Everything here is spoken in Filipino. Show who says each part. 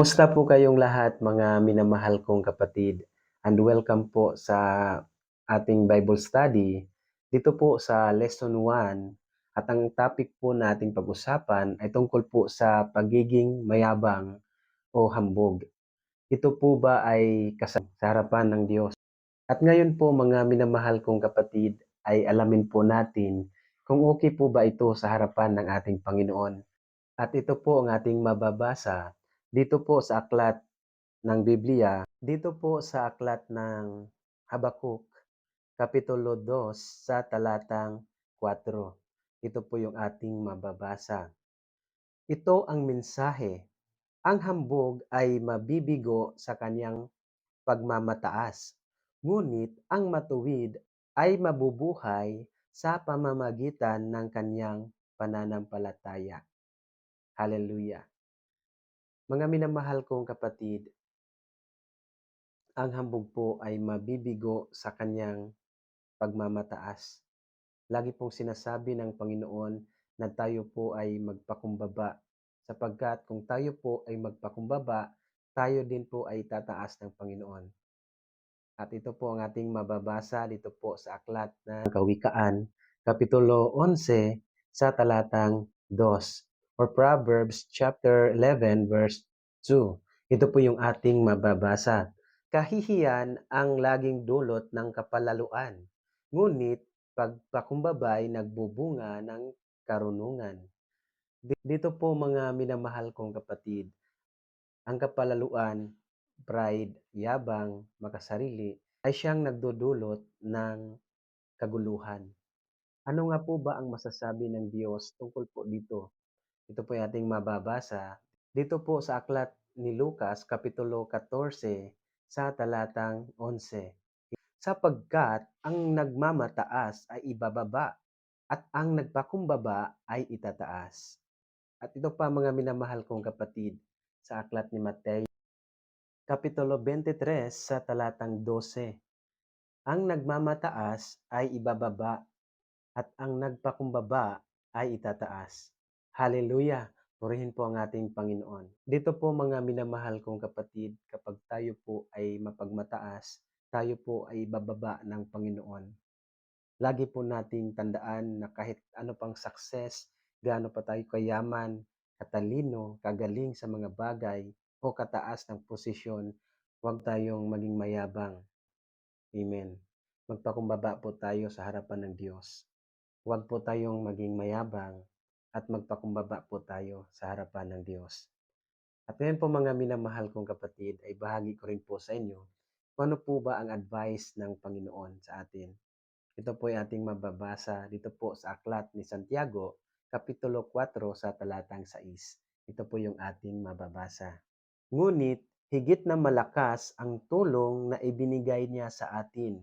Speaker 1: Kumusta po kayong lahat mga minamahal kong kapatid and welcome po sa ating Bible study dito po sa Lesson 1 at ang topic po nating pag-usapan ay tungkol po sa pagiging mayabang o hambog. Ito po ba ay sa harapan ng Diyos? At ngayon po mga minamahal kong kapatid ay alamin po natin kung okay po ba ito sa harapan ng ating Panginoon. At ito po ang ating mababasa dito po sa aklat ng Biblia, dito po sa aklat ng Habakuk, Kapitulo 2 sa talatang 4. Ito po yung ating mababasa. Ito ang mensahe. Ang hambog ay mabibigo sa kanyang pagmamataas, ngunit ang matuwid ay mabubuhay sa pamamagitan ng kanyang pananampalataya. Hallelujah. Mga minamahal kong kapatid, ang hambog po ay mabibigo sa kanyang pagmamataas. Lagi pong sinasabi ng Panginoon na tayo po ay magpakumbaba, sapagkat kung tayo po ay magpakumbaba, tayo din po ay tataas ng Panginoon. At ito po ang ating mababasa dito po sa aklat ng Kawikaan, Kapitulo 11 sa talatang 2 or Proverbs chapter 11 verse 2. Ito po yung ating mababasa. Kahihiyan ang laging dulot ng kapalaluan, ngunit pagpakumbaba'y nagbubunga ng karunungan. Dito po mga minamahal kong kapatid, ang kapalaluan, pride, yabang, makasarili, ay siyang nagdudulot ng kaguluhan. Ano nga po ba ang masasabi ng Diyos tungkol po dito? Ito po ay ating mababasa dito po sa aklat ni Lucas, Kapitulo 14, sa talatang 11. Sapagkat ang nagmamataas ay ibababa at ang nagpakumbaba ay itataas. At ito pa mga minamahal kong kapatid sa aklat ni Mateo, Kapitulo 23 sa talatang 12. Ang nagmamataas ay ibababa at ang nagpakumbaba ay itataas. Hallelujah! Purihin po ang ating Panginoon. Dito po mga minamahal kong kapatid, kapag tayo po ay mapagmataas, tayo po ay bababa ng Panginoon. Lagi po nating tandaan na kahit ano pang success, gaano pa tayo kayaman, katalino, kagaling sa mga bagay, o kataas ng posisyon, huwag tayong maging mayabang. Amen. Magpakumbaba po tayo sa harapan ng Diyos. Huwag po tayong maging mayabang at magpakumbaba po tayo sa harapan ng Diyos. At ngayon po mga minamahal kong kapatid, ay bahagi ko rin po sa inyo kung ano po ba ang advice ng Panginoon sa atin. Ito po ay ating mababasa dito po sa aklat ni Santiago, Kapitulo 4 sa talatang 6. Ito po yung ating mababasa. Ngunit higit na malakas ang tulong na ibinigay niya sa atin